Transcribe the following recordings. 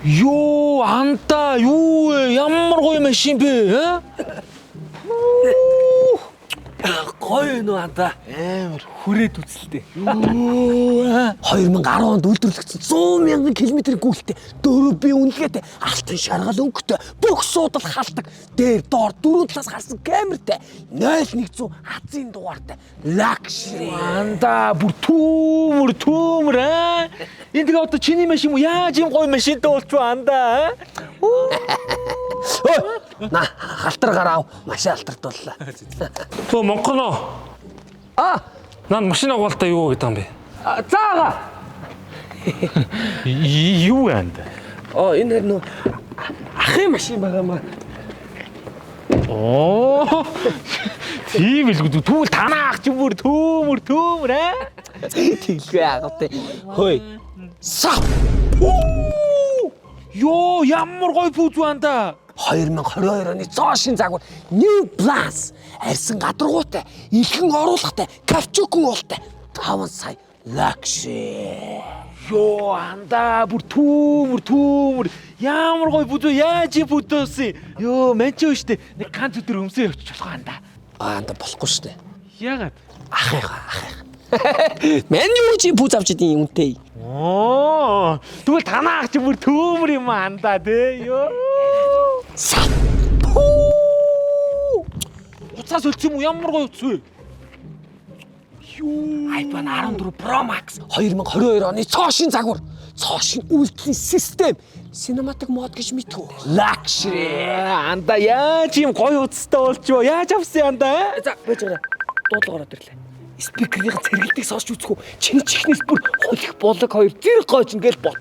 Юу анда юу вэ? Ямар гоё машин бэ? Гоё нөө анда. Амар хүрээд үзэлтэй. 2010 онд үйлдвэрлэгдсэн 100,000 км гүйлтэй 4 бие үнэлгээтэй алтан шаргал өнгөтэй бүх суудал халдаг дээр доор дөрөв талаас харсан камертай 0100 азийн дугаартай лакшери Анда бүр түүмэр аа. Энэ тэгээ одоо чиний машин юм уу? Яаж юм гоё машинтай болчих вэ анда? на халтар гараа маш алтардууллаа. Төө Монголоо. Наад машин агуултаа юу гэдэг юм бэ? Заагаа. Юу вэ анда? Энэ нөө ахын машин байгаамаа. Оо. Тийм л түүл танаа ах чи бүр түүмэр аа. Тэглээ агавтай. Хөөе. Сав. Йоо ямар гоё пүүз анда. 2022 оны цоошин загвар New Plus арьсан гадаргуутай илхэн оруулахтай капчукон уултай 5 сая лакшери. Йоо анда бүр түүмэр ямар гоё пүүз вэ? Яаж юм пүүзсэн? Йоо манчаа штэ. Нэг канц өдөр өмсөө явчих болох анда. Анда болохгүй штэ. Яагаад? Ахыгаа. Мен юу чи пүүз авч идэх юм үнтэй. Оо тэгвэл танаа ах чи бүр түүмэр юм анда тий. Йоо. Уцаас өлцсөн юм уу? Ямар гоё уц вэ? iPhone 14 Pro Max 2022 оны цоошин загвар. Цоошин үйлдлийн систем. Cinematic mode гэж мэдв. Luxury. Анда яаж юм гоё уцтай болчихоо? Яаж авсан анда? За байж байгаа. Дуудлага ороод ирлээ. Спикерийн цэргэлтийг сонсч үзэхгүй. Чиний чихнээс бүр хулих болог хоёр зэрэг гойч ингээл бот.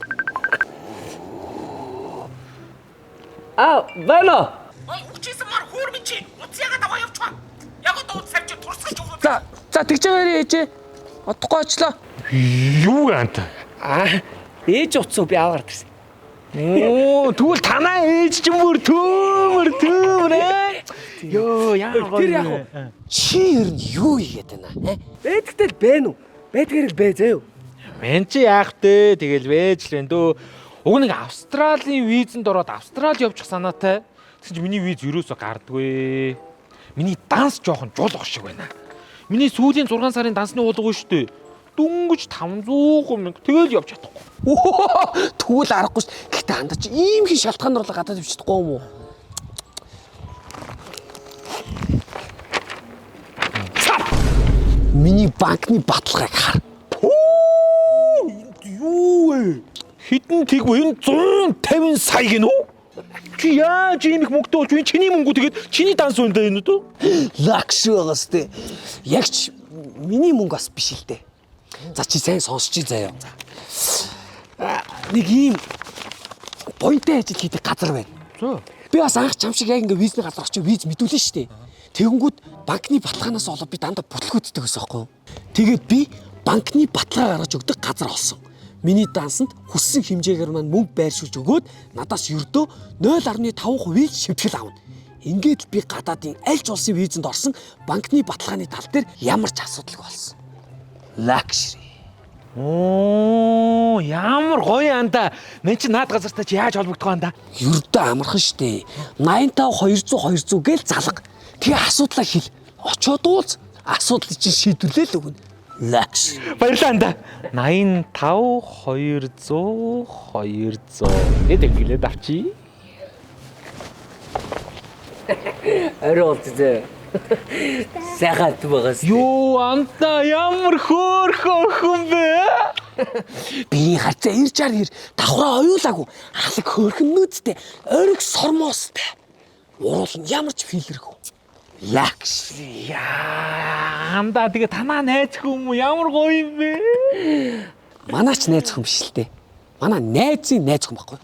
Байна. Учисан мар хуурмын чи. Уц ягаад аваа явчихаа. Яг одоо уц савж турсгаж өгөө. За тэгж байгаарай ээжээ. Одохгүй очлоо. Юу вэ анда? Ээж утсуу би аваад ирсэн. Оо тэгвэл танаа ээж ч юм бүр түүмэр аа. Йоо яа гоё. Тэр яг уу. Чи ер нь юу хийгээд байна? Бэдгтэл бэ нү? Бэдгээр л бэ зөө. Мен чи яах вэ? Тэгэл вэж л вэ дөө. Уг нэг Австралийн визэнд ороод Австрали явчих санаатай. Тэгсэн чи миний виз ерөөсө гардаггүй. Миний данс жоохон жуулах шиг байна. Миний сүүлийн 6 сарын дансны уулга шүү дээ. Дүнгэж 500 мянга тэгэл явж чадахгүй. Тэгвэл аргагүй ш. Гэхдээ хандаа чи ийм хин шалтгаанаар л гадаад явчихдаггүй юм уу? Миний банкны баталгааг хар. Юу вэ? Хитэн тэгвэ энэ 150 сая гинөө? Чи яаж ийм их мөнгөтэй болж вэ? Чиний мөнгө тэгээд чиний данс үндэ энэ үү? Лакш байгаас тээ. Яг ч миний мөнгө бас биш л дээ. За чи сайн сонсчих заяа. Нэг ийм буянтай ажил хийдэг газар байна. Би бас анх чам шиг яг ингээ визний газар очиж виз мэдүүлнэ шүү дээ. Тэгэнгүүт банкны баталгаанаас олоо би дандаа бүтлгүүддэг гэсэн байхгүй юу? Тэгээд би банкны баталгаа гаргаж өгдөг газар олсон. Миний дансанд хүссэн хэмжээгээр маань мөнгө байршуулж өгөөд надаас ердөө 0.5% шивтгэл авна. Ингээд би гадаадын аль ч улсын визэнд орсон банкны баталгааны тал дээр ямар ч асуудалгүй болсон. Лакшери. Оо ямар гоё анда. Мен чи наад газартаа чи яаж холбогдох анда? Ердөө амархан штэ. 85 200 гээл залга. Тэгээ асуудлаа хэл. Очоод уулз. Асуудлыг чинь шийдвэрлээ л өгнө. Лакш. Баярлалаа анда. 85 200 гэдэг гэлээд авчи. Орой болтой. Сайхан түбагаас. Йоо анда ямар хөөрхөн бэ? Би хацаа ирж давхраа оюулаагүй. Алаг хөөрхөн нүүдтэй. Ориг сормоостой. Уруул нь ямар ч филэргүй. Лакш. Яа анда тэгээ танаа найз хүмүүс ямар гоё юм бэ? Манаач найз хүн биш л дээ. Манай найзын найз хүн байхгүй.